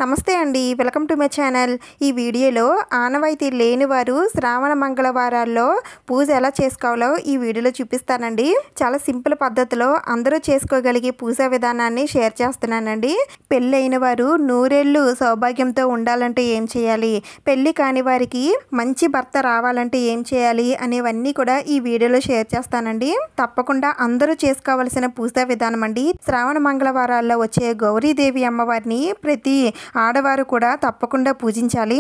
నమస్తే అండి, welcome to my channel. ఈ వీడియోలో ఆనవాయితీ లేని వారు శ్రావణ మంగళవారాల్లో పూజ ఎలా చేసుకోవాలో ఈ వీడియోలో చూపిస్తానండి. చాలా సింపుల్ పద్ధతిలో అందరూ చేసుకోగలిగే పూజా విధానాన్ని షేర్ చేస్తున్నానండి. పెళ్ళి అయిన వారు నూరేళ్ళు సౌభాగ్యంతో ఉండాలంటే ఏం చేయాలి, పెళ్ళి కాని వారికి మంచి భర్త రావాలంటే ఏం చేయాలి అనేవన్నీ కూడా ఈ వీడియోలో షేర్ చేస్తానండి. తప్పకుండా అందరూ చేసుకోవాల్సిన పూజా విధానం అండి. శ్రావణ మంగళవారాల్లో వచ్చే గౌరీదేవి అమ్మవారిని ప్రతి ఆడవారు కూడా తప్పకుండా పూజించాలి.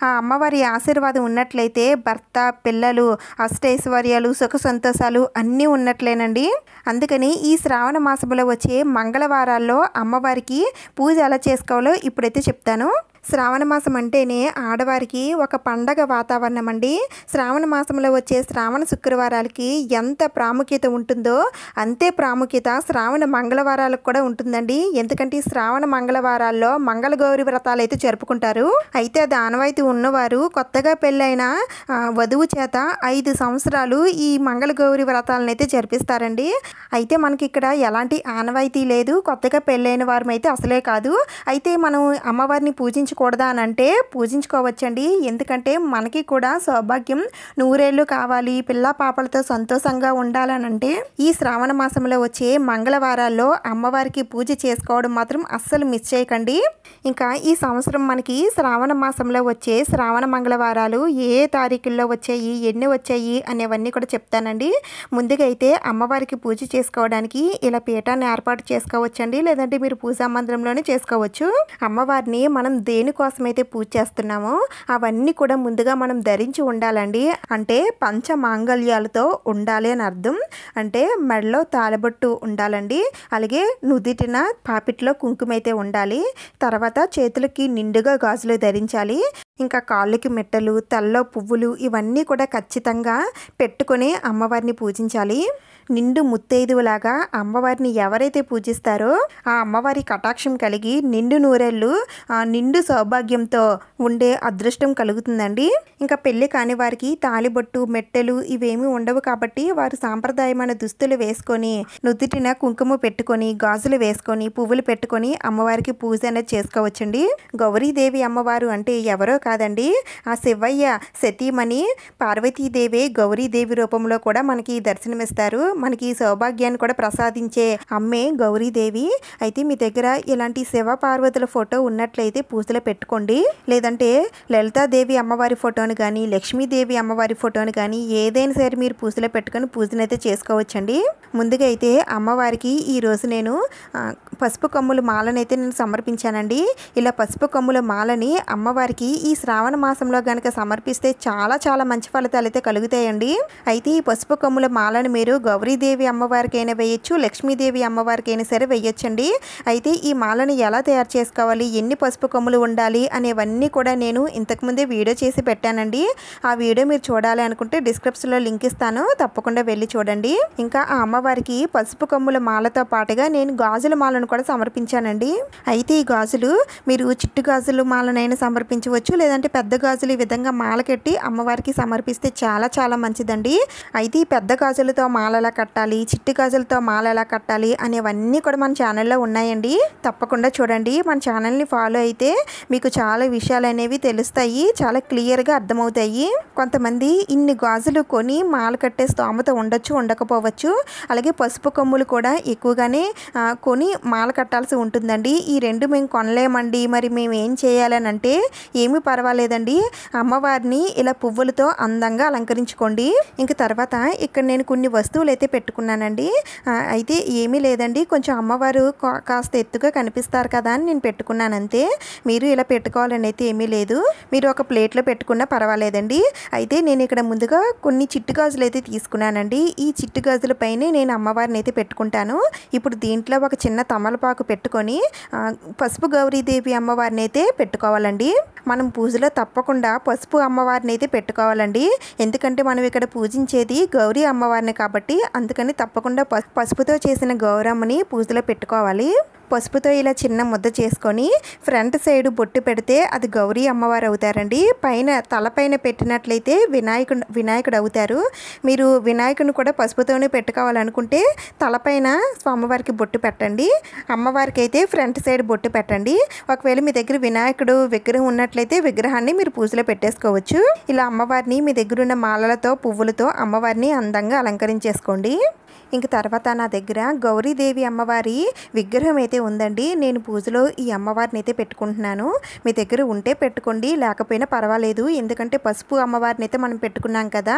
ఆ అమ్మవారి ఆశీర్వాదం ఉన్నట్లయితే భర్త, పిల్లలు, అష్టైశ్వర్యాలు, సుఖ సంతోషాలు అన్నీ ఉన్నట్లేనండి. అందుకని ఈ శ్రావణ మాసంలో వచ్చే మంగళవారాల్లో అమ్మవారికి పూజ ఎలా చేసుకోవాలో ఇప్పుడైతే చెప్తాను. శ్రావణ మాసం అంటేనే ఆడవారికి ఒక పండగ వాతావరణం అండి. శ్రావణ మాసంలో వచ్చే శ్రావణ శుక్రవారాలకి ఎంత ప్రాముఖ్యత ఉంటుందో అంతే ప్రాముఖ్యత శ్రావణ మంగళవారాలకు కూడా ఉంటుందండి. ఎందుకంటే శ్రావణ మంగళవారాల్లో మంగళగౌరి వ్రతాలు అయితే జరుపుకుంటారు. అయితే అది ఆనవాయితీ ఉన్నవారు కొత్తగా పెళ్ళైన వధువు చేత 5 సంవత్సరాలు ఈ మంగళగౌరి వ్రతాలను అయితే జరిపిస్తారండి. అయితే మనకి ఇక్కడ ఎలాంటి ఆనవాయితీ లేదు, కొత్తగా పెళ్ళైన వారమైతే అసలే కాదు. అయితే మనం అమ్మవారిని పూజించకూడదా అని అంటే పూజించుకోవచ్చండి. ఎందుకంటే మనకి కూడా సౌభాగ్యం నూరేళ్ళు కావాలి, పిల్ల పాపలతో సంతోషంగా ఉండాలని అంటే ఈ శ్రావణ మాసంలో వచ్చే మంగళవారాల్లో అమ్మవారికి పూజ చేసుకోవడం మాత్రం అస్సలు మిస్ చేయకండి. ఇంకా ఈ సంవత్సరం మనకి శ్రావణ మాసంలో వచ్చే శ్రావణ మంగళవారాలు ఏ తారీఖుల్లో వచ్చాయి, ఎన్ని వచ్చాయి అనేవన్నీ కూడా చెప్తానండి. ముందుగా అయితే అమ్మవారికి పూజ చేసుకోవడానికి ఇలా పీఠాన్ని ఏర్పాటు చేసుకోవచ్చండి, లేదంటే మీరు పూజా మందిరంలోనే చేసుకోవచ్చు. అమ్మవారిని మనం దేనికోసమైతే పూజ చేస్తున్నామో అవన్నీ కూడా ముందుగా మనం ధరించి ఉండాలండి. అంటే పంచ మాంగళ్యాలతో ఉండాలి అని అర్థం. అంటే మెడలో తాళబొట్టు ఉండాలండి, అలాగే నుదిటిన పాపిట్లో కుంకుమ అయితే ఉండాలి, తర్వాత చేతులకి నిండుగా గాజులు ధరించాలి, ఇంకా కాళ్ళకి మెట్టలు, తలలో పువ్వులు ఇవన్నీ కూడా ఖచ్చితంగా పెట్టుకొని అమ్మవారిని పూజించాలి. నిండు ముత్తైదువులాగా అమ్మవారిని ఎవరైతే పూజిస్తారో ఆ అమ్మవారి కటాక్షం కలిగి నిండు నూరేళ్ళు నిండు సౌభాగ్యంతో ఉండే అదృష్టం కలుగుతుందండి. ఇంకా పెళ్లి కాని వారికి తాళిబొట్టు, మెట్టెలు ఇవేమీ ఉండవు కాబట్టి వారు సాంప్రదాయమైన దుస్తులు వేసుకొని నుదుటిన కుంకుమ పెట్టుకొని గాజులు వేసుకొని పువ్వులు పెట్టుకొని అమ్మవారికి పూజ అనేది చేసుకోవచ్చండి. గౌరీదేవి అమ్మవారు అంటే ఎవరో కాదండి, ఆ శివయ్య సతీమణి పార్వతీదేవి గౌరీదేవి రూపంలో కూడా మనకి దర్శనమిస్తారు. మనకి సౌభాగ్యాన్ని కూడా ప్రసాదించే అమ్మే గౌరీదేవి. అయితే మీ దగ్గర ఇలాంటి శివ పార్వతుల ఫోటో ఉన్నట్లయితే పూజలో పెట్టుకోండి, లేదంటే లలితాదేవి అమ్మవారి ఫోటోని కానీ లక్ష్మీదేవి అమ్మవారి ఫోటోని కానీ ఏదైనా సరే మీరు పూజలో పెట్టుకొని పూజనైతే చేసుకోవచ్చండి. ముందుగా అయితే అమ్మవారికి ఈరోజు నేను పసుపు కొమ్ముల మాలనైతే నేను సమర్పించానండి. ఇలా పసుపు కొమ్ముల మాలని అమ్మవారికి ఈ శ్రావణ మాసంలో కనుక సమర్పిస్తే చాలా చాలా మంచి ఫలితాలు అయితే కలుగుతాయండి. అయితే ఈ పసుపు కొమ్ముల మాలను మీరు గౌరీదేవి అమ్మవారికి అయినా వేయచ్చు, లక్ష్మీదేవి అమ్మవారికి అయినా సరే వేయచ్చండి. అయితే ఈ మాలను ఎలా తయారు చేసుకోవాలి, ఎన్ని పసుపు కొమ్ములు ఉండాలి అనేవన్నీ కూడా నేను ఇంతకుముందే వీడియో చేసి పెట్టానండి. ఆ వీడియో మీరు చూడాలి అనుకుంటే డిస్క్రిప్షన్లో లింక్ ఇస్తాను, తప్పకుండా వెళ్ళి చూడండి. ఇంకా ఆ అమ్మవారికి పసుపు కొమ్ముల మాలతో పాటుగా నేను గాజుల మాలను కూడా సమర్పించానండి. అయితే ఈ గాజులు మీరు చిట్టు గాజుల మాలనైనా సమర్పించవచ్చు, లేదంటే పెద్ద గాజులు ఈ విధంగా మాల కట్టి అమ్మవారికి సమర్పిస్తే చాలా చాలా మంచిదండి. అయితే ఈ పెద్ద గాజులతో మాల ఎలా కట్టాలి, చిట్టు గాజులతో మాల ఎలా కట్టాలి అనేవన్నీ కూడా మన ఛానల్లో ఉన్నాయండి. తప్పకుండా చూడండి. మన ఛానల్ని ఫాలో అయితే మీకు చాలా విషయాలు అనేవి తెలుస్తాయి, చాలా క్లియర్గా అర్థమవుతాయి. కొంతమంది ఇన్ని గాజులు కొని మాల కట్టే స్తోమత ఉండొచ్చు, ఉండకపోవచ్చు. అలాగే పసుపు కొమ్ములు కూడా ఎక్కువగానే కొని మాల కట్టాల్సి ఉంటుందండి. ఈ రెండు మేము కొనలేమండి, మరి మేము ఏం చేయాలని అంటే ఏమీ పర్వాలేదండి, అమ్మవారిని ఇలా పువ్వులతో అందంగా అలంకరించుకోండి. ఇంక తర్వాత ఇక్కడ నేను కొన్ని వస్తువులు అయితే పెట్టుకున్నానండి. అయితే ఏమీ లేదండి, కొంచెం అమ్మవారు కాస్త ఎత్తుగా కనిపిస్తారు కదా అని నేను పెట్టుకున్నాను అంతే. మీరు ఇలా పెట్టుకోవాలని అయితే ఏమీ లేదు, మీరు ఒక ప్లేట్లో పెట్టుకున్నా పర్వాలేదండి. అయితే నేను ఇక్కడ ముందుగా కొన్ని చిట్టు గాజులు అయితే తీసుకున్నానండి. ఈ చిట్టు గాజుల పైనే నేను అమ్మవారిని అయితే పెట్టుకుంటాను. ఇప్పుడు దీంట్లో ఒక చిన్న తమలపాకు పెట్టుకొని పసుపు గౌరీదేవి అమ్మవారిని అయితే పెట్టుకోవాలండి. మనం పూజలో తప్పకుండా పసుపు అమ్మవారిని అయితే పెట్టుకోవాలండి. ఎందుకంటే మనం ఇక్కడ పూజించేది గౌరీ అమ్మవారిని కాబట్టి అందుకని తప్పకుండా పసుపుతో చేసిన గౌరమ్మని పూజలో పెట్టుకోవాలి. పసుపుతో ఇలా చిన్న ముద్ద చేసుకొని ఫ్రంట్ సైడ్ బొట్టు పెడితే అది గౌరీ అమ్మవారు అవుతారండి. పైన తలపైన పెట్టినట్లయితే వినాయకుడు అవుతారు. మీరు వినాయకుడిని కూడా పసుపుతోనే పెట్టుకోవాలనుకుంటే తలపైన స్వామివారికి బొట్టు పెట్టండి. అమ్మవారికి అయితే ఫ్రంట్ సైడ్ బొట్టు పెట్టండి. ఒకవేళ మీ దగ్గర వినాయకుడు విగ్రహం ఉన్నట్లయితే విగ్రహాన్ని మీరు పూజలో పెట్టేసుకోవచ్చు. ఇలా అమ్మవారిని మీ దగ్గర ఉన్న మాలలతో పువ్వులతో అమ్మవారిని అందంగా అలంకరించేసుకోండి. ఇంక తర్వాత నా దగ్గర గౌరీదేవి అమ్మవారి విగ్రహం అయితే ఉందండి. నేను పూజలో ఈ అమ్మవారిని అయితే పెట్టుకుంటున్నాను. మీ దగ్గర ఉంటే పెట్టుకోండి, లేకపోయినా పర్వాలేదు. ఎందుకంటే పసుపు అమ్మవారిని అయితే మనం పెట్టుకున్నాం కదా,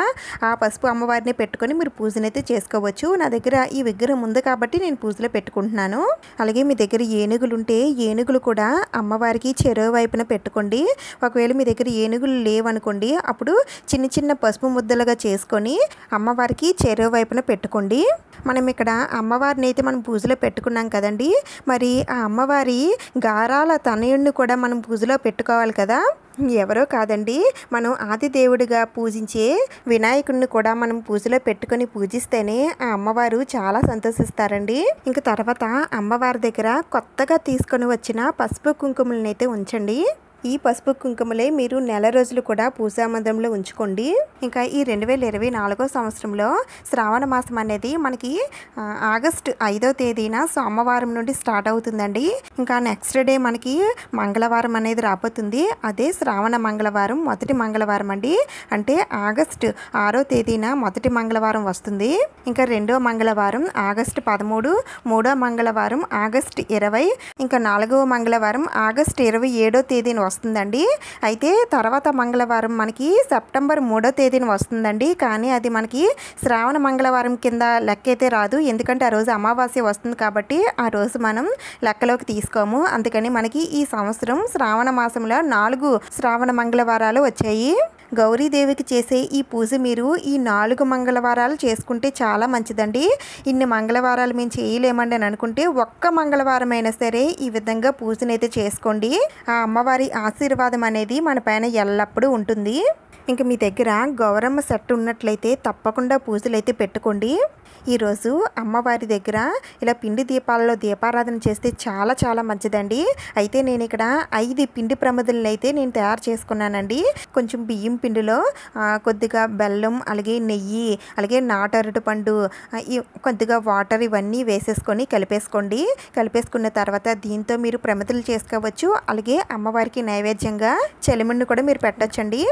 ఆ పసుపు అమ్మవారిని పెట్టుకొని మీరు పూజనైతే చేసుకోవచ్చు. నా దగ్గర ఈ విగ్రహం ఉంది కాబట్టి నేను పూజలో పెట్టుకుంటున్నాను. అలాగే మీ దగ్గర ఏనుగులు ఉంటే ఏనుగులు కూడా అమ్మవారికి చెరో వైపున పెట్టుకోండి. ఒకవేళ మీ దగ్గర ఏనుగులు లేవనుకోండి, అప్పుడు చిన్న చిన్న పసుపు ముద్దలుగా చేసుకొని అమ్మవారికి చెరో వైపున పెట్టుకోండి. మనం ఇక్కడ అమ్మవారిని అయితే మనం పూజలో పెట్టుకున్నాం కదండి, మరి ఆ అమ్మవారి గారాల తనయుడిని కూడా మనం పూజలో పెట్టుకోవాలి కదా. ఎవరో కాదండి, మనం ఆది దేవుడిగా పూజించే వినాయకుడిని కూడా మనం పూజలో పెట్టుకొని పూజిస్తేనే ఆ అమ్మవారు చాలా సంతోషిస్తారండి. ఇంక తర్వాత అమ్మవారి దగ్గర కొత్తగా తీసుకొని వచ్చిన పసుపు కుంకుమలను అయితే ఉంచండి. ఈ పసుపు కుంకుమలే మీరు నెల రోజులు కూడా పూజా మందిరంలో ఉంచుకోండి. ఇంకా ఈ 2024 సంవత్సరంలో శ్రావణ మాసం అనేది మనకి ఆగస్టు 5వ తేదీన సోమవారం నుండి స్టార్ట్ అవుతుందండి. ఇంకా నెక్స్ట్ డే మనకి మంగళవారం అనేది రాబోతుంది. అదే శ్రావణ మంగళవారం మొదటి మంగళవారం అండి. అంటే ఆగస్టు 6వ తేదీన మొదటి మంగళవారం వస్తుంది. ఇంకా రెండో మంగళవారం ఆగస్టు 13, మూడో మంగళవారం ఆగస్టు 20, ఇంకా 4వ మంగళవారం ఆగస్టు 27వ తేదీన వస్తుందండి. అయితే తర్వాత మంగళవారం మనకి సెప్టెంబర్ 3వ తేదీన వస్తుందండి. కానీ అది మనకి శ్రావణ మంగళవారం కింద లెక్క అయితే రాదు. ఎందుకంటే ఆ రోజు అమావాస్య వస్తుంది కాబట్టి ఆ రోజు మనం లెక్కలోకి తీసుకోము. అందుకని మనకి ఈ సంవత్సరం శ్రావణ మాసంలో 4 శ్రావణ మంగళవారాలు వచ్చాయి. గౌరీదేవికి చేసే ఈ పూజ మీరు ఈ 4 మంగళవారాలు చేసుకుంటే చాలా మంచిదండి. ఇన్ని మంగళవారాలు మేము చేయలేమండి అని అనుకుంటే ఒక్క మంగళవారం అయినా సరే ఈ విధంగా పూజనైతే చేసుకోండి. ఆ అమ్మవారి ఆశీర్వాదం అనేది మన పైన ఎల్లప్పుడూ ఉంటుంది. ఇంక మీ దగ్గర గౌరమ్మ సెట్ ఉన్నట్లయితే తప్పకుండా పూజలు అయితే పెట్టుకోండి. ఈరోజు అమ్మవారి దగ్గర ఇలా పిండి దీపాలలో దీపారాధన చేస్తే చాలా చాలా మంచిదండి. అయితే నేను ఇక్కడ 5 పిండి ప్రమిదలను అయితే నేను తయారు చేసుకున్నానండి. కొంచెం బియ్యం పిండిలో కొద్దిగా బెల్లం, అలాగే నెయ్యి, అలాగే నాటరటి పండు, కొద్దిగా వాటర్ ఇవన్నీ వేసేసుకొని కలిపేసుకోండి. కలిపేసుకున్న తర్వాత దీంతో మీరు ప్రమిదలు చేసుకోవచ్చు. అలాగే అమ్మవారికి నైవేద్యంగా చెలిమిడిని కూడా మీరు పెట్టచ్చండి.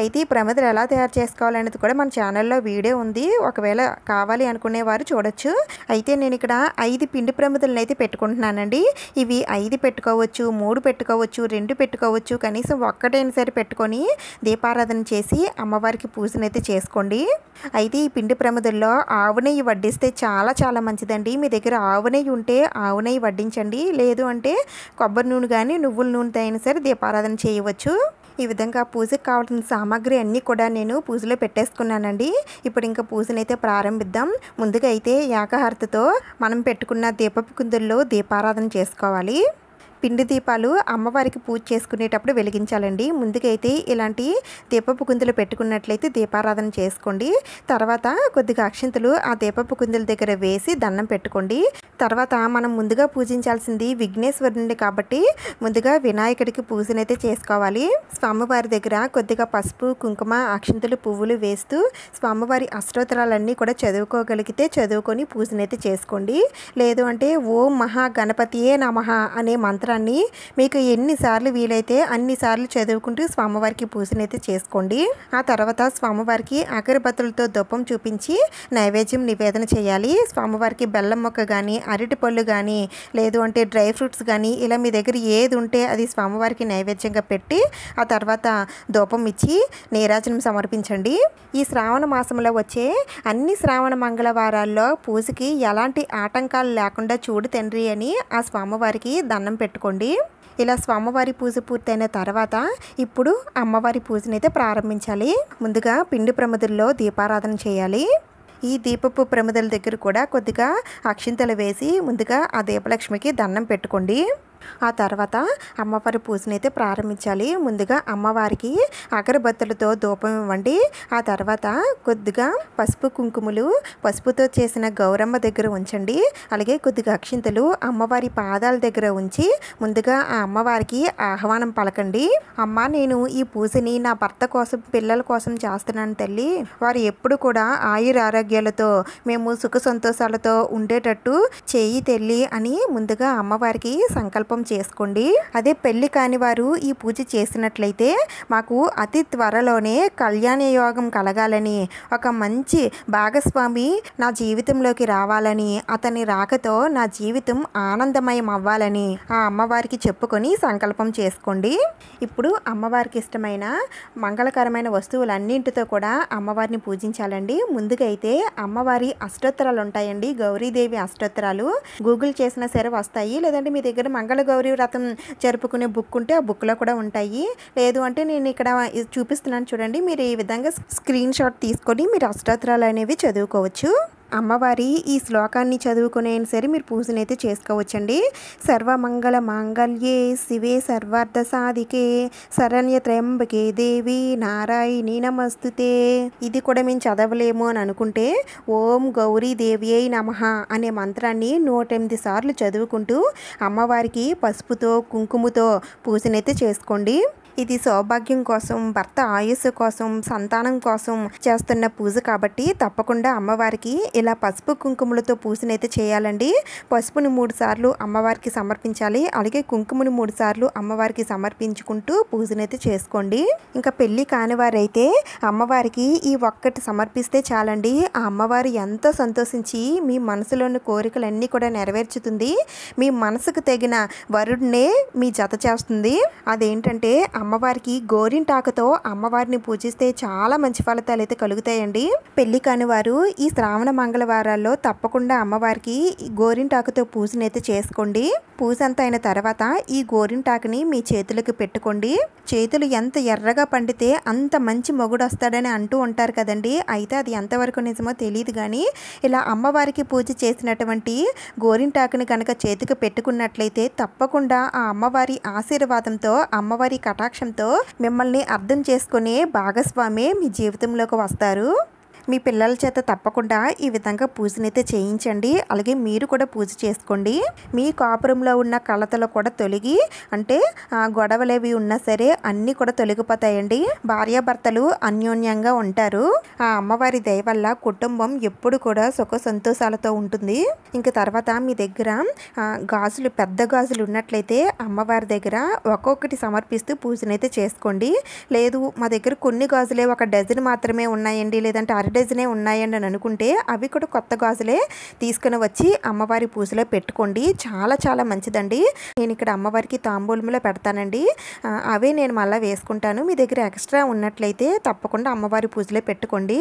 అయితే ఈ ప్రమిదలు ఎలా తయారు చేసుకోవాలనేది కూడా మన ఛానల్లో వీడియో ఉంది, ఒకవేళ కావాలి అనుకునేవారు చూడొచ్చు. అయితే నేను ఇక్కడ 5 పిండి ప్రమిదలను అయితే పెట్టుకుంటున్నానండి. ఇవి 5 పెట్టుకోవచ్చు, 3 పెట్టుకోవచ్చు, 2 పెట్టుకోవచ్చు, కనీసం ఒక్కటైనా సరే పెట్టుకొని దీపారాధన చేసి అమ్మవారికి పూజనైతే చేసుకోండి. అయితే ఈ పిండి ప్రమిదల్లో ఆవు నెయ్యి వడ్డిస్తే చాలా చాలా మంచిదండి. మీ దగ్గర ఆవు నెయ్యి ఉంటే ఆవు నెయ్యి వడ్డించండి. లేదు అంటే కొబ్బరి నూనె కానీ నువ్వుల నూనెతో అయినా సరే దీపారాధన చేయవచ్చు. ఈ విధంగా పూజకు కావాల్సిన సామాగ్రి అన్నీ కూడా నేను పూజలో పెట్టేసుకున్నానండి. ఇప్పుడు ఇంకా పూజనైతే ప్రారంభిద్దాం. ముందుగా అయితే ఏకహారతితో మనం పెట్టుకున్న దీపపు కుందుల్లో దీపారాధన చేసుకోవాలి. పిండి దీపాలు అమ్మవారికి పూజ చేసుకునేటప్పుడు వెలిగించాలండి. ముందుకైతే ఇలాంటి దీపపు కుందులు పెట్టుకున్నట్లయితే దీపారాధన చేసుకోండి. తర్వాత కొద్దిగా అక్షింతలు ఆ దీపపు కుందుల దగ్గర వేసి దండం పెట్టుకోండి. తర్వాత మనం ముందుగా పూజించాల్సింది విఘ్నేశ్వరుని కాబట్టి ముందుగా వినాయకుడికి పూజనైతే చేసుకోవాలి. స్వామివారి దగ్గర కొద్దిగా పసుపు, కుంకుమ, అక్షింతలు, పువ్వులు వేస్తూ స్వామివారి అష్టోత్తరాలన్నీ కూడా చదువుకోగలిగితే చదువుకొని పూజనైతే చేసుకోండి. లేదు అంటే ఓం మహా గణపతియే నమః అనే మంత్రం మీకు ఎన్నిసార్లు వీలైతే అన్నిసార్లు చదువుకుంటూ స్వామివారికి పూజనైతే చేసుకోండి. ఆ తర్వాత స్వామివారికి అగరబత్తులతో ధూపం చూపించి నైవేద్యం నివేదన చేయాలి. స్వామివారికి బెల్లం మొక్క కానీ, అరటి పళ్ళు కానీ, లేదు అంటే డ్రై ఫ్రూట్స్ కానీ, ఇలా మీ దగ్గర ఏది ఉంటే అది స్వామివారికి నైవేద్యంగా పెట్టి ఆ తర్వాత ధూపం ఇచ్చి నీరాజనం సమర్పించండి. ఈ శ్రావణ మాసంలో వచ్చే అన్ని శ్రావణ మంగళవారాల్లో పూజకి ఎలాంటి ఆటంకాలు లేకుండా చూడు తండ్రి అని ఆ స్వామివారికి దండం పెట్టుకోండి. ఇలా స్వామివారి పూజ పూర్తయిన తర్వాత ఇప్పుడు అమ్మవారి పూజనైతే ప్రారంభించాలి. ముందుగా పిండి ప్రమిదల్లో దీపారాధన చేయాలి. ఈ దీపపు ప్రమిదల దగ్గర కూడా కొద్దిగా అక్షింతలు వేసి ముందుగా ఆ దీపలక్ష్మికి దండం పెట్టుకోండి. ఆ తర్వాత అమ్మవారి పూజనైతే ప్రారంభించాలి. ముందుగా అమ్మవారికి అగరబత్తులతో ధూపం ఇవ్వండి. ఆ తర్వాత కొద్దిగా పసుపు కుంకుమలు పసుపుతో చేసిన గౌరమ్మ దగ్గర ఉంచండి. అలాగే కొద్దిగా అక్షింతలు అమ్మవారి పాదాల దగ్గర ఉంచి ముందుగా ఆ అమ్మవారికి ఆహ్వానం పలకండి. అమ్మ, నేను ఈ పూజని నా భర్త కోసం పిల్లల కోసం చేస్తున్నాను తల్లి. వారు ఎప్పుడు కూడా ఆయురారోగ్యాలతో మేము సుఖ సంతోషాలతో ఉండేటట్టు చేయి తల్లి అని ముందుగా అమ్మవారికి సంకల్పం చేసుకోండి. అదే పెళ్లి కాని వారు ఈ పూజ చేసినట్లయితే మాకు అతి త్వరలోనే కళ్యాణ యోగం కలగాలని, ఒక మంచి భాగస్వామి నా జీవితంలోకి రావాలని, అతని రాకతో నా జీవితం ఆనందమయం అవ్వాలని ఆ అమ్మవారికి చెప్పుకొని సంకల్పం చేసుకోండి. ఇప్పుడు అమ్మవారికి ఇష్టమైన మంగళకరమైన వస్తువులన్నింటితో కూడా అమ్మవారిని పూజించాలండి. ముందుగా అయితే అమ్మవారి అష్టోత్తరాలు ఉంటాయండి. గౌరీదేవి అష్టోత్తరాలు గూగుల్ చేసినా సరే వస్తాయి. లేదంటే మీ దగ్గర మంగళ గౌరీ వ్రతం జరుపుకునే బుక్ ఉంటే ఆ బుక్లో కూడా ఉంటాయి. లేదు అంటే నేను ఇక్కడ చూపిస్తున్నాను చూడండి. మీరు ఈ విధంగా స్క్రీన్ షాట్ తీసుకొని మీరు అష్టోత్తరాలు అనేవి చదువుకోవచ్చు. అమ్మవారి ఈ శ్లోకాన్ని చదువుకునే సరే మీరు పూజనైతే చేసుకోవచ్చండి. సర్వమంగళ మాంగళ్యే శివే సర్వార్థ సాధికే శరణ్య త్రయంబకే దేవి నారాయణి నమస్తుతే. ఇది కూడా మేము చదవలేము అని అనుకుంటే ఓం గౌరీ దేవ్యై నమః అనే మంత్రాన్ని 108 సార్లు చదువుకుంటూ అమ్మవారికి పసుపుతో కుంకుమతో పూజనైతే చేసుకోండి. ఇది సౌభాగ్యం కోసం, భర్త ఆయుస్సు కోసం, సంతానం కోసం చేస్తున్న పూజ కాబట్టి తప్పకుండా అమ్మవారికి ఇలా పసుపు కుంకుమలతో పూజనైతే చేయాలండి. పసుపుని 3 సార్లు అమ్మవారికి సమర్పించాలి. అలాగే కుంకుమని 3 సార్లు అమ్మవారికి సమర్పించుకుంటూ పూజనైతే చేసుకోండి. ఇంకా పెళ్ళి కానివారైతే అమ్మవారికి ఈ ఒక్కటి సమర్పిస్తే చాలండి. ఆ అమ్మవారు ఎంతో సంతోషించి మీ మనసులోని కోరికలన్నీ కూడా నెరవేర్చుతుంది. మీ మనసుకు తగిన వరుడినే మీ జత చేస్తుంది. అదేంటంటే అమ్మవారికి గోరింటాకుతో అమ్మవారిని పూజిస్తే చాలా మంచి ఫలితాలు అయితే కలుగుతాయండి. పెళ్లి కాని వారు ఈ శ్రావణ మంగళవారాల్లో తప్పకుండా అమ్మవారికి గోరింటాకుతో పూజనైతే చేసుకోండి. పూజ అంతా అయిన తర్వాత ఈ గోరింటాకుని మీ చేతులకు పెట్టుకోండి. చేతులు ఎంత ఎర్రగా పండితే అంత మంచి మొగుడు వస్తాడని అంటూ ఉంటారు కదండి. అయితే అది ఎంతవరకు నిజమో తెలియదు కానీ ఇలా అమ్మవారికి పూజ చేసినటువంటి గోరింటాకుని కనుక చేతికి పెట్టుకున్నట్లయితే తప్పకుండా ఆ అమ్మవారి ఆశీర్వాదంతో, అమ్మవారి కటాక్షంతో మిమ్మల్ని అర్థం చేసుకునే భాగస్వామి మీ జీవితంలోకి వస్తారు. మీ పిల్లల చేత తప్పకుండా ఈ విధంగా పూజనైతే చేయించండి. అలాగే మీరు కూడా పూజ చేసుకోండి. మీ కాపురంలో ఉన్న కలతలు కూడా తొలగి, అంటే గొడవలేవి ఉన్నా సరే అన్నీ కూడా తొలగిపోతాయండి. భార్యాభర్తలు అన్యోన్యంగా ఉంటారు. ఆ అమ్మవారి దయ వల్ల కుటుంబం ఎప్పుడు కూడా సుఖ సంతోషాలతో ఉంటుంది. ఇంకా తర్వాత మీ దగ్గర గాజులు, పెద్ద గాజులు ఉన్నట్లయితే అమ్మవారి దగ్గర ఒక్కొక్కటి సమర్పిస్తూ పూజనైతే చేసుకోండి. లేదు మా దగ్గర కొన్ని గాజులే 1 డజన్ మాత్రమే ఉన్నాయండి, లేదంటే 1/2 డజనే ఉన్నాయండి అని అనుకుంటే అవి కూడా కొత్త గాజులే తీసుకుని వచ్చి అమ్మవారి పూజలో పెట్టుకోండి. చాలా చాలా మంచిదండి. నేను ఇక్కడ అమ్మవారికి తాంబూలంలో పెడతానండి. అవే నేను మళ్ళీ వేసుకుంటాను. మీ దగ్గర ఎక్స్ట్రా ఉన్నట్లయితే తప్పకుండా అమ్మవారి పూజలో పెట్టుకోండి.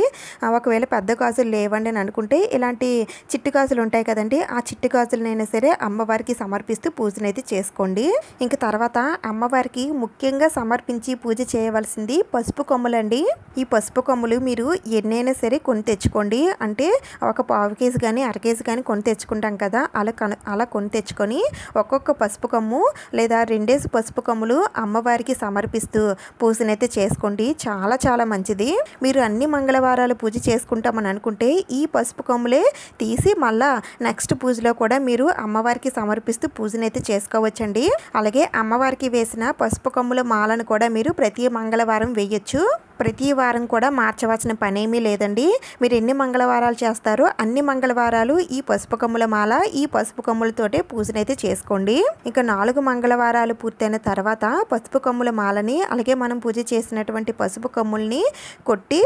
ఒకవేళ పెద్ద గాజులు లేవండి అని అనుకుంటే ఇలాంటి చిట్టు గాజులు ఉంటాయి కదండి, ఆ చిట్టు గాజులనైనా సరే అమ్మవారికి సమర్పిస్తూ పూజనైతే చేసుకోండి. ఇంక తర్వాత అమ్మవారికి ముఖ్యంగా సమర్పించి పూజ చేయవలసింది పసుపు కొమ్ములండి. ఈ పసుపు కొమ్ములు మీరు ఎన్నైనా సరే కొని తెచ్చుకోండి. అంటే ఒక 1/2 కేజీ కానీ 1/2 కేజీ కానీ కొని తెచ్చుకుంటాం కదా, అలా కొని తెచ్చుకొని ఒక్కొక్క పసుపు కొమ్ము లేదా 2 పసుపు కొమ్ములు అమ్మవారికి సమర్పిస్తూ పూజనైతే చేసుకోండి. చాలా చాలా మంచిది. మీరు అన్ని మంగళవారాలు పూజ చేసుకుంటామని అనుకుంటే ఈ పసుపు కొమ్ములే తీసి మళ్ళా నెక్స్ట్ పూజలో కూడా మీరు అమ్మవారికి సమర్పిస్తూ పూజనైతే చేసుకోవచ్చండి. అలాగే అమ్మవారికి వేసిన పసుపు కొమ్ముల మాలను కూడా మీరు ప్రతి మంగళవారం వేయొచ్చు. ప్రతి వారం కూడా మార్చవలసిన పనేమీ లేదండి. మీరు ఎన్ని మంగళవారాలు చేస్తారో అన్ని మంగళవారాలు ఈ పసుపు కొమ్ముల మాల, ఈ పసుపు కొమ్ములతోటే పూజనైతే చేసుకోండి. ఇక 4 మంగళవారాలు పూర్తయిన తర్వాత పసుపు కొమ్ముల మాలని, అలాగే మనం పూజ చేసినటువంటి పసుపు కొమ్ముల్ని కొట్టి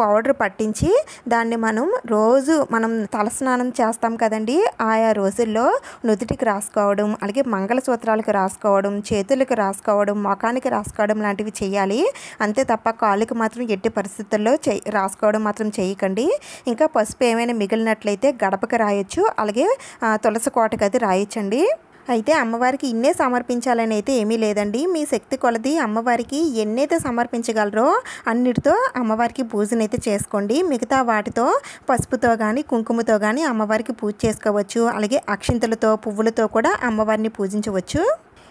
పౌడర్ పట్టించి దాన్ని మనం తలస్నానం చేస్తాం కదండి, ఆయా రోజుల్లో నుదుటికి రాసుకోవడం, అలాగే మంగళసూత్రాలకు రాసుకోవడం, చేతులకు రాసుకోవడం, ముఖానికి రాసుకోవడం లాంటివి చేయాలి. అంతే తప్ప కాళ్ళకి మాత్రం ఎట్టి పరిస్థితుల్లో రాసుకోవడం మాత్రం చేయకండి. ఇంకా పసుపు ఏమైనా మిగిలినట్లయితే గడపకి రాయొచ్చు, అలాగే తులసి కోటకి అది రాయొచ్చండి. అయితే అమ్మవారికి ఇన్నే సమర్పించాలని అయితే ఏమీ లేదండి. మీ శక్తి కొలది అమ్మవారికి ఎన్నైతే సమర్పించగలరో అన్నిటితో అమ్మవారికి పూజనైతే చేసుకోండి. మిగతా వాటితో పసుపుతో కానీ కుంకుమతో కానీ అమ్మవారికి పూజ చేసుకోవచ్చు. అలాగే అక్షింతలతో పువ్వులతో కూడా అమ్మవారిని పూజించవచ్చు.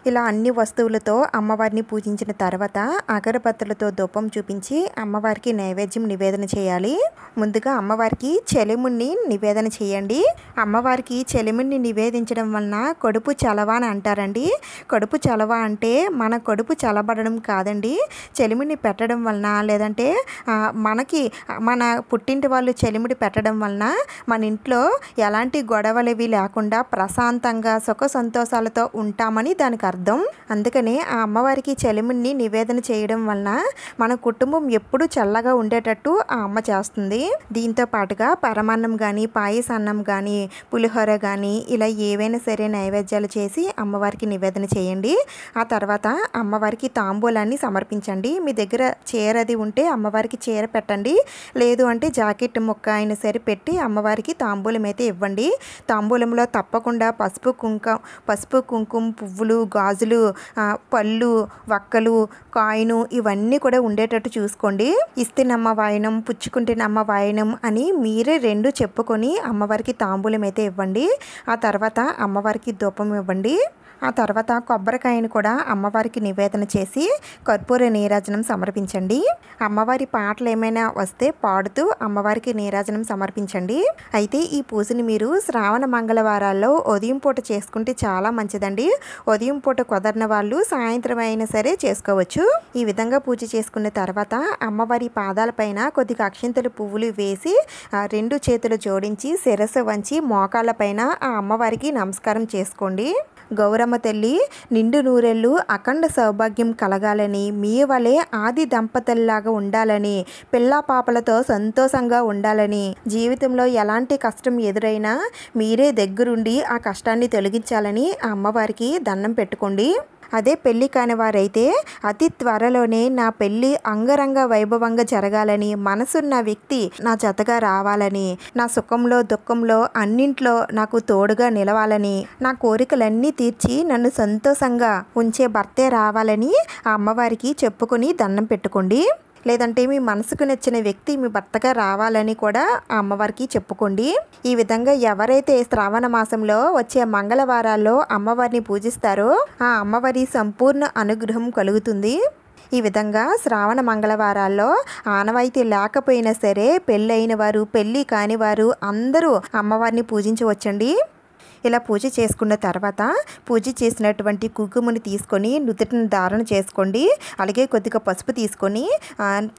ఇలా అన్ని వస్తువులతో అమ్మవారిని పూజించిన తర్వాత అగరబత్తులతో ధూపం చూపించి అమ్మవారికి నైవేద్యం నివేదన చేయాలి. ముందుగా అమ్మవారికి చెలిముణ్ణి నివేదన చేయండి. అమ్మవారికి చెలిముణ్ణి నివేదించడం వలన కడుపు చలవ అని అంటారండి. కడుపు చలవ అంటే మన కడుపు చల్లబడడం కాదండి. చెలిముని పెట్టడం వలన లేదంటే మన పుట్టింటి వాళ్ళు చెలిముడి పెట్టడం వలన మన ఇంట్లో ఎలాంటి గొడవలవి లేకుండా ప్రశాంతంగా సుఖ సంతోషాలతో ఉంటామని దానికి అర్థం. అందుకనే ఆ అమ్మవారికి చెలిముని నివేదన చేయడం వలన మన కుటుంబం ఎప్పుడు చల్లగా ఉండేటట్టు ఆ అమ్మ చేస్తుంది. దీంతో పాటుగా పరమాన్నం కానీ పాయసాన్నం కానీ పులిహోర కానీ ఇలా ఏవైనా సరే నైవేద్యాలు చేసి అమ్మవారికి నివేదన చేయండి. ఆ తర్వాత అమ్మవారికి తాంబూలాన్ని సమర్పించండి. మీ దగ్గర చీర అది ఉంటే అమ్మవారికి చీర పెట్టండి. లేదు అంటే జాకెట్ ముక్క అయినా సరే పెట్టి అమ్మవారికి తాంబూలం అయితే ఇవ్వండి. తాంబూలంలో తప్పకుండా పసుపు కుంకుమ పువ్వులు గాజులు పళ్ళు వక్కలు కాయిను ఇవన్నీ కూడా ఉండేటట్టు చూసుకోండి. ఇస్తేనమ్మ వాయనం పుచ్చుకుంటేనమ్మ వాయనం అని మీరే రెండు చెప్పుకొని అమ్మవారికి తాంబూలం అయితే ఇవ్వండి. ఆ తర్వాత అమ్మవారికి ధూపం ఇవ్వండి. ఆ తర్వాత కొబ్బరికాయను కూడా అమ్మవారికి నివేదన చేసి కర్పూర నీరాజనం సమర్పించండి. అమ్మవారి పాటలు ఏమైనా వస్తే పాడుతూ అమ్మవారికి నీరాజనం సమర్పించండి. అయితే ఈ పూజని మీరు శ్రావణ మంగళవారాల్లో ఉదయం పూట చేసుకుంటే చాలా మంచిదండి. ఉదయం పూట కుదరని వాళ్ళు సాయంత్రం అయినా సరే చేసుకోవచ్చు. ఈ విధంగా పూజ చేసుకున్న తర్వాత అమ్మవారి పాదాలపైన కొద్దిగా అక్షింతలు పువ్వులు వేసి రెండు చేతులు జోడించి శిరస్సు వంచి మోకాళ్ళ పైన ఆ అమ్మవారికి నమస్కారం చేసుకోండి. గౌరమ్మ తల్లి నిండు నూరెళ్ళు అఖండ సౌభాగ్యం కలగాలని, మీ వలె ఆది దంపతుల్లాగా ఉండాలని, పిల్లా పాపలతో సంతోషంగా ఉండాలని, జీవితంలో ఎలాంటి కష్టం ఎదురైనా మీరే దగ్గరుండి ఆ కష్టాన్ని తొలగించాలని ఆ అమ్మవారికి దండం పెట్టుకోండి. అదే పెళ్ళి కాని వారైతే అతి త్వరలోనే నా పెళ్ళి అంగరంగ వైభవంగా జరగాలని, మనసున్న వ్యక్తి నా జతగా రావాలని, నా సుఖంలో దుఃఖంలో అన్నింట్లో నాకు తోడుగా నిలవాలని, నా కోరికలన్నీ తీర్చి నన్ను సంతోషంగా ఉంచే భర్తే రావాలని ఆ అమ్మవారికి చెప్పుకొని దండం పెట్టుకోండి. లేదంటే మీ మనసుకు నచ్చిన వ్యక్తి మీ భర్తగా రావాలని కూడా ఆ అమ్మవారికి చెప్పుకోండి. ఈ విధంగా ఎవరైతే శ్రావణ మాసంలో వచ్చే మంగళవారాల్లో అమ్మవారిని పూజిస్తారో ఆ అమ్మవారి సంపూర్ణ అనుగ్రహం కలుగుతుంది. ఈ విధంగా శ్రావణ మంగళవారాల్లో ఆనవాయితీ లేకపోయినా సరే పెళ్ళైన వారు పెళ్ళి కాని వారు అందరూ అమ్మవారిని పూజించవచ్చండి. ఇలా పూజ చేసుకున్న తర్వాత పూజ చేసినటువంటి కుంకుమని తీసుకొని నుదుటిని ధారణ చేసుకోండి. అలాగే కొద్దిగా పసుపు తీసుకొని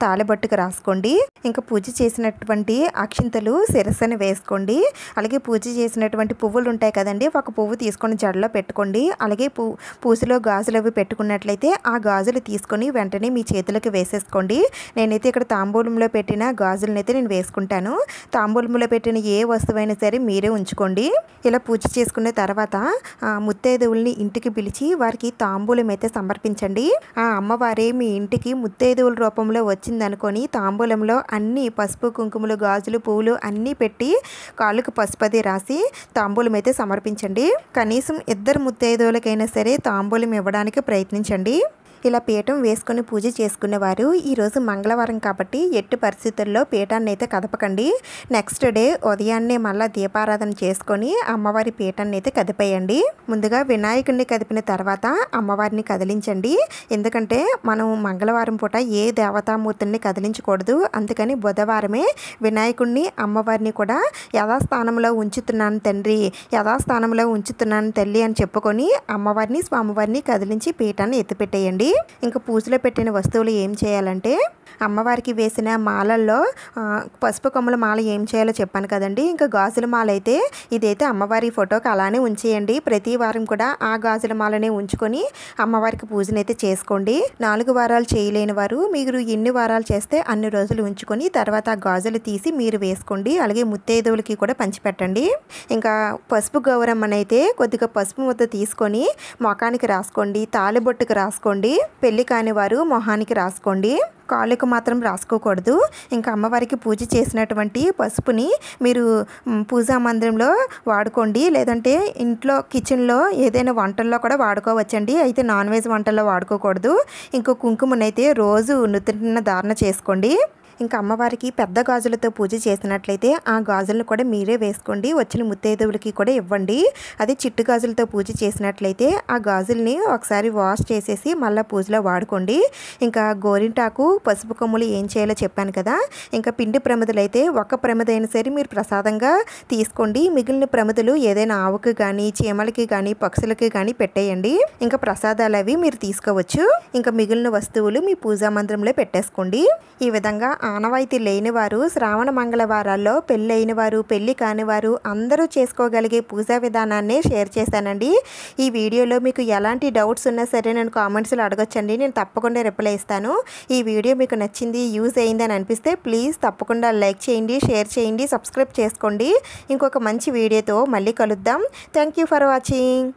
తాళబొట్టుకు రాసుకోండి. ఇంకా పూజ చేసినటువంటి అక్షింతలు శిరస్సుని వేసుకోండి. అలాగే పూజ చేసినటువంటి పువ్వులు ఉంటాయి కదండి, ఒక పువ్వు తీసుకొని జడలో పెట్టుకోండి. అలాగే పూసలో గాజులు అవి పెట్టుకున్నట్లయితే ఆ గాజులు తీసుకొని వెంటనే మీ చేతులకు వేసేసుకోండి. నేనైతే ఇక్కడ తాంబూలంలో పెట్టిన గాజులను అయితే నేను వేసుకుంటాను. తాంబూలంలో పెట్టిన ఏ వస్తువైనా సరే మీరే ఉంచుకోండి. ఇలా పూజ చేసుకున్న తర్వాత ముత్తైదువుల్ని ఇంటికి పిలిచి వారికి తాంబూలం అయితే సమర్పించండి. ఆ అమ్మవారే మీ ఇంటికి ముత్తైదువుల రూపంలో వచ్చిందనుకొని తాంబూలంలో అన్ని పసుపు కుంకుమలు గాజులు పువ్వులు అన్నీ పెట్టి కాళ్ళకు పసుపది రాసి తాంబూలం అయితే సమర్పించండి. కనీసం 2 ముత్తైదువులకైనా సరే తాంబూలం ఇవ్వడానికి ప్రయత్నించండి. ఇలా పీఠం వేసుకొని పూజ చేసుకునేవారు ఈరోజు మంగళవారం కాబట్టి ఎట్టి పరిస్థితుల్లో పీఠాన్ని అయితే కదపకండి. నెక్స్ట్ డే ఉదయాన్నే మళ్ళీ దీపారాధన చేసుకొని అమ్మవారి పీఠాన్ని అయితే కదిపేయండి. ముందుగా వినాయకుడిని కదిపిన తర్వాత అమ్మవారిని కదిలించండి. ఎందుకంటే మనం మంగళవారం పూట ఏ దేవతామూర్తుల్ని కదిలించకూడదు. అందుకని బుధవారమే వినాయకుడిని అమ్మవారిని కూడా యథాస్థానంలో ఉంచుతున్నాను తండ్రి, యథాస్థానంలో ఉంచుతున్నాను తల్లి అని చెప్పుకొని అమ్మవారిని స్వామివారిని కదిలించి పీఠాన్ని ఎత్తిపెట్టేయండి. ఇంకా పూజలో పెట్టిన వస్తువులు ఏం చేయాలంటే అమ్మవారికి వేసిన మాలల్లో పసుపు కొమ్మల మాల ఏం చేయాలో చెప్పాను కదండి. ఇంకా గాజుల మాల అయితే ఇదైతే అమ్మవారి ఫోటోకి అలానే ఉంచేయండి. ప్రతి వారం కూడా ఆ గాజుల మాలనే ఉంచుకొని అమ్మవారికి పూజనైతే చేసుకోండి. 4 వారాలు చేయలేని వారు మీరు ఎన్ని వారాలు చేస్తే అన్ని రోజులు ఉంచుకొని తర్వాత ఆ గాజులు తీసి మీరు వేసుకోండి. అలాగే ముత్తైదువులకి కూడా పంచిపెట్టండి. ఇంకా పసుపు గౌరమ్మనైతే కొద్దిగా పసుపు ముద్ద తీసుకొని మొఖానికి రాసుకోండి, తాళిబొట్టుకు రాసుకోండి. పెళ్లి కాని వారు మొహానికి రాసుకోండి. కాళ్ళకు మాత్రం రాసుకోకూడదు. ఇంకా అమ్మవారికి పూజ చేసినటువంటి పసుపుని మీరు పూజా మందిరంలో వాడుకోండి, లేదంటే ఇంట్లో కిచెన్లో ఏదైనా వంటల్లో కూడా వాడుకోవచ్చండి. అయితే నాన్ వెజ్ వంటల్లో వాడుకోకూడదు. ఇంకో కుంకుమనైతే రోజు నుదుటిన ధారణ చేసుకోండి. ఇంకా అమ్మవారికి పెద్ద గాజులతో పూజ చేసినట్లయితే ఆ గాజులను కూడా మీరే వేసుకోండి, వచ్చిన ముత్తైదువులకి కూడా ఇవ్వండి. అదే చిట్టు గాజులతో పూజ చేసినట్లయితే ఆ గాజుల్ని ఒకసారి వాష్ చేసేసి మళ్ళీ పూజలో వాడుకోండి. ఇంకా గోరింటాకు పసుపు కొమ్ములు ఏం చేయాలో చెప్పాను కదా. ఇంకా పిండి ప్రమిదలు అయితే ఒక ప్రమిదైనా సరే మీరు ప్రసాదంగా తీసుకోండి. మిగిలిన ప్రమిదలు ఏదైనా ఆవుకి కానీ చీమలకి కానీ పక్షులకి కానీ పెట్టేయండి. ఇంకా ప్రసాదాలు అవి మీరు తీసుకోవచ్చు. ఇంకా మిగిలిన వస్తువులు మీ పూజా మందిరంలో పెట్టేసుకోండి. ఈ విధంగా ఆనవాయితీ లేని వారు శ్రావణ మంగళవారాల్లో పెళ్ళైన వారు పెళ్ళి కాని వారు అందరూ చేసుకోగలిగే పూజా విధానాన్ని షేర్ చేశానండి. ఈ వీడియోలో మీకు ఎలాంటి డౌట్స్ ఉన్నా సరే నేను కామెంట్స్లో అడగొచ్చండి, నేను తప్పకుండా రిప్లై ఇస్తాను. ఈ వీడియో మీకు నచ్చింది, యూజ్ అయింది అని అనిపిస్తే ప్లీజ్ తప్పకుండా లైక్ చేయండి, షేర్ చేయండి, సబ్స్క్రైబ్ చేసుకోండి. ఇంకొక మంచి వీడియోతో మళ్ళీ కలుద్దాం. Thank you for watching.